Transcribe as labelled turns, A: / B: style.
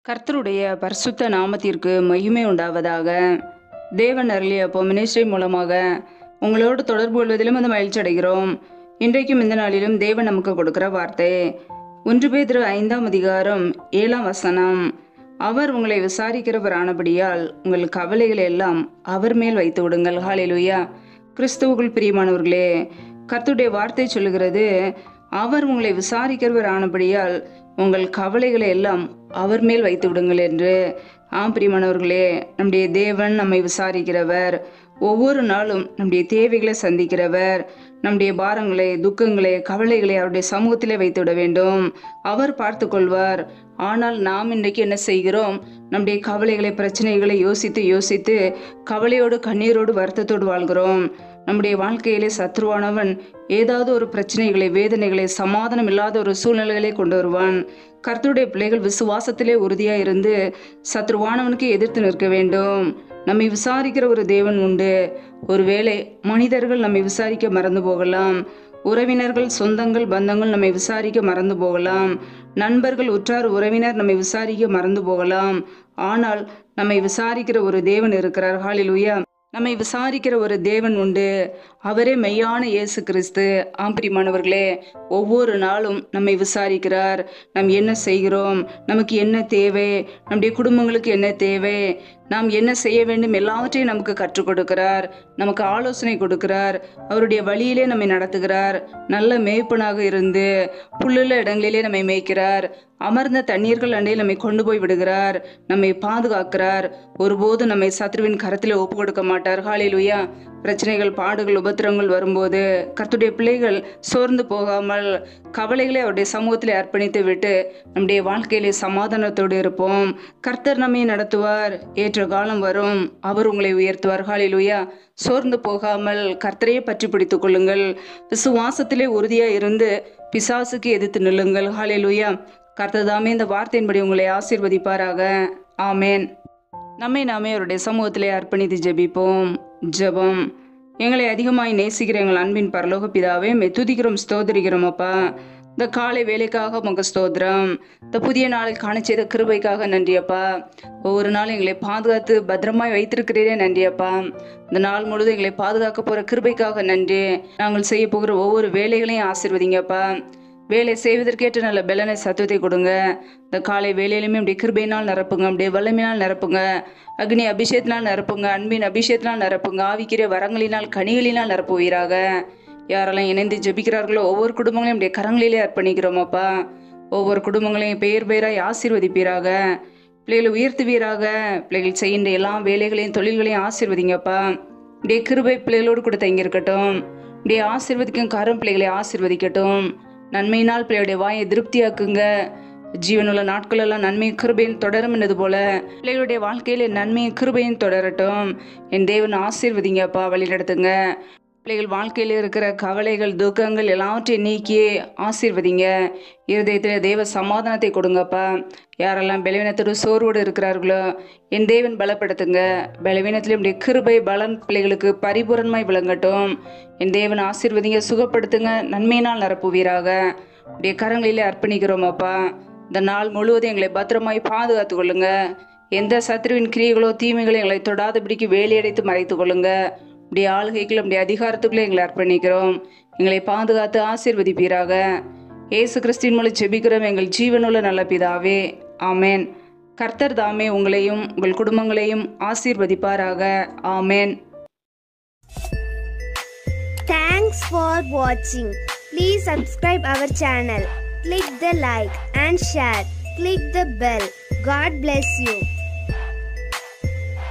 A: கர்த்தருடைய பரிசுத்த நாமத்திற்கு மகிமை உண்டாவதாக. தேவன் அருளிய மினிஸ்ட்ரி மூலமாக உங்களோடு தொடர்பு கொள்வதிலும் அந்த மகிழ்ச்சி அடைகிறோம். இன்றைக்கும் இந்த நாளிலும் தேவன் நமக்கு கொடுக்கிற வார்த்தை 1 பேதுரு 5ஆம் அதிகாரம் 7ஆம் வசனம். அவர் உங்களை விசாரிக்கிறவர் ஆனபடியால் உங்கள் கவலைகளை எல்லாம் அவர் மேல் வைத்து விடுங்கள். ஹல்லேலூயா. கிறிஸ்துவுக்குள் பிரியமானவர்களே, கர்த்தருடைய வார்த்தை சொல்லுகிறது, அவர் உங்களை விசாரிக்கிறவர் ஆனபடியால் உங்கள் கவலைகளை எல்லாம் அவர் மேல் வைத்து விடுங்கள் என்று. பிரியமானவர்களே, நம்முடைய தேவன் நம்மை விசாரிக்கிறவர். ஒவ்வொரு நாளும் நம்முடைய தேவைகளை சந்திக்கிறவர். நம்முடைய பாரங்களை, துக்கங்களை, கவலைகளை அவருடைய சமூகத்திலே வைத்து விட வேண்டும். அவர் பார்த்து கொள்வார். ஆனால் நாம் இன்றைக்கு என்ன செய்கிறோம்? நம்முடைய கவலைகளை, பிரச்சனைகளை யோசித்து கவலையோடு, கண்ணீரோடு, வருத்தத்தோடு வாழ்கிறோம். நம்முடைய வாழ்க்கையிலே சத்ருவானவன் ஏதாவது ஒரு பிரச்சனைகளை, வேதனைகளை, சமாதானம் இல்லாத ஒரு சூழ்நிலைகளை கொண்டு வருவான். கர்த்தருடைய பிள்ளைகள் விசுவாசத்திலே உறுதியாக இருந்து சத்ருவானவனுக்கு எதிர்த்து நிற்க வேண்டும். நம்மை விசாரிக்கிற ஒரு தேவன் உண்டு. ஒருவேளை மனிதர்கள் நம்மை விசாரிக்க மறந்து போகலாம். உறவினர்கள், சொந்தங்கள், பந்தங்கள் நம்மை விசாரிக்க மறந்து போகலாம். நண்பர்கள், உற்றார் உறவினர் நம்மை விசாரிக்க மறந்து போகலாம். ஆனால் நம்மை விசாரிக்கிற ஒரு தேவன் இருக்கிறார். ஹல்லேலூயா. நம்மை விசாரிக்கிற ஒரு தேவன் உண்டு. அவரே மெய்யான இயேசு கிறிஸ்து. பிரியமானவர்களே, ஒவ்வொரு நாளும் நம்மை விசாரிக்கிறார். நாம் என்ன செய்கிறோம், நமக்கு என்ன தேவை, நம்முடைய குடும்பங்களுக்கு என்ன தேவை, நாம் என்ன செய்ய வேண்டும், எல்லாவற்றையும் நமக்கு கற்றுக் கொடுக்கிறார். நமக்கு ஆலோசனை கொடுக்கிறார். அவருடைய வழியிலே நம்மை நடத்துகிறார். நல்ல மேய்ப்பனாக இருந்து புல்லுள்ள இடங்களிலே நம்மை மேய்க்கிறார். அமர்ந்த தண்ணீர்கள் அண்டையில் நம்மை கொண்டு போய் விடுகிறார். நம்மை பாதுகாக்கிறார். ஒருபோது நம்மை சத்ருவின் கரத்தில் ஒப்பு கொடுக்க மாட்டார். ஹல்லேலூயா. பிரச்சனைகள், பாடுகள், உபத்திரங்கள் வரும்போது கர்த்தருடைய பிள்ளைகள் சோர்ந்து போகாமல் கவலைகளை அவருடைய சமூகத்திலே அர்ப்பணித்து விட்டு நம்முடைய வாழ்க்கையிலே சமாதானத்தோடு இருப்போம். கர்த்தர் நம்மை நடத்துவார். ஏற்ற காலம் வரும். அவர் உங்களை உயர்த்துவார். ஹல்லேலூயா. சோர்ந்து போகாமல் கர்த்தரையே பற்றி பிடித்துக் கொள்ளுங்கள். விசுவாசத்திலே உறுதியா இருந்து பிசாசுக்கு எதிர்த்து நில்லுங்கள். ஹல்லேலூயா. கர்த்தர் தாமே இந்த வார்த்தையின்படி உங்களை ஆசீர்வதிப்பாராக. ஆமேன். நம்மை நாமே அவருடைய சமூகத்திலே அர்ப்பணித்து ஜெபிப்போம். ஜெபம். எங்களை அதிகமாய் நேசிக்கிற எங்கள் அன்பின் பரலோக பிதாவே, துதிக்கிறோம், ஸ்தோத்திரிக்கிறோம் அப்பா. இந்த காலை வேலைக்காக உங்க ஸ்தோத்திரம். இந்த புதிய நாளை காண செய்த கிருபைக்காக நன்றியப்பா. ஒவ்வொரு நாளும் எங்களை பாதுகாத்து பத்திரமாய் வைத்திருக்கிறீரே நன்றியப்பா. இந்த நாள் முழுவதும் எங்களை பாதுகாக்க போற கிருபைக்காக நன்றி. நாங்கள் செய்ய போகிற ஒவ்வொரு வேலைகளையும் ஆசீர்வதிங்கப்பா. வேலை செய்வதற்கேற்ற நல்ல பலனை, சத்துவத்தை கொடுங்க. இந்த காலை வேலையிலுமே அப்படியே கிருபையினால் நிரப்புங்க. அப்படியே வல்லமையினால் நிரப்புங்க. அக்னி அபிஷேகத்தினால் நிரப்புங்க. அன்பின் அபிஷேகத்தினால் நிரப்புங்க. ஆவிக்கிற வரங்களினால், கனிகளினால் நிரப்புவீராக. யாரெல்லாம் இணைந்து ஜெபிக்கிறார்களோ ஒவ்வொரு குடும்பங்களையும் அப்படியே கரங்களிலே அர்ப்பணிக்கிறோமப்பா. ஒவ்வொரு குடும்பங்களையும் பெயர் பெயராய் ஆசீர்வதிப்பீராக. பிள்ளைகளை உயர்த்துவீராக. பிள்ளைகள் செய்கின்ற எல்லா வேலைகளையும், தொழில்களையும் ஆசீர்வதிங்கப்பா. இப்படியே கிருபை பிள்ளைகளோடு கூட தங்கியிருக்கட்டும். இப்படியே ஆசீர்வதிக்கும் காரம் பிள்ளைகளை ஆசீர்வதிக்கட்டும். நன்மையினால் பிள்ளையுடைய வாயை திருப்தியாக்குங்க. ஜீவனுள்ள நாட்களெல்லாம் நன்மையும் கிருபையும் தொடரும் என்னது போல பிள்ளைகளுடைய வாழ்க்கையில நன்மையும் கிருபையும் தொடரட்டும். என் தேவன் ஆசீர்வதிங்கப்பா. வழி நடத்துங்க. பிள்ளைகள் வாழ்க்கையில் இருக்கிற கவலைகள், துக்கங்கள் எல்லாவற்றையும் நீக்கி ஆசீர்வதிங்க. இருதயத்தில் தேவ சமாதானத்தை கொடுங்கப்பா. யாரெல்லாம் பலவீனத்தோடு சோர்வோடு இருக்கிறார்களோ என் தேவன் பலப்படுத்துங்க. பலவீனத்திலும் இப்படி கிருபை, பலன் பிள்ளைகளுக்கு பரிபூரணமாய் விளங்கட்டும். என் தேவன் ஆசீர்வதிங்க, சுகப்படுத்துங்க, நன்மையினால் நிரப்புவீராக. இப்படிய கரங்களிலே அர்ப்பணிக்கிறோமப்பா. இந்த நாள் முழுவதும் எங்களை பத்திரமாய் பாதுகாத்து கொள்ளுங்க. எந்த சத்ருவின் கிரியைகளோ, தீமைகளோ எங்களை தொடாதபடிக்கு வேலையடைத்து மறைத்து கொள்ளுங்க. இப்படி ஆளுகைக்குள்ள, இப்படி அதிகாரத்துக்குள்ளே எங்களை அர்ப்பணிக்கிறோம். எங்களை பாதுகாத்து ஆசீர்வதிப்பீராக. இயேசு கிறிஸ்துவின் மூலம் ஜெபிக்கிறோம் எங்கள் ஜீவனுள்ள நல்ல பிதாவே. ஆமேன். கர்த்தர் தாமே உங்களையும் உங்கள் குடும்பங்களையும் ஆசீர்வதிப்பாராக. ஆமேன்.
B: Thanks for watching. Please subscribe our channel. Click the like and share. Click the bell. God bless you.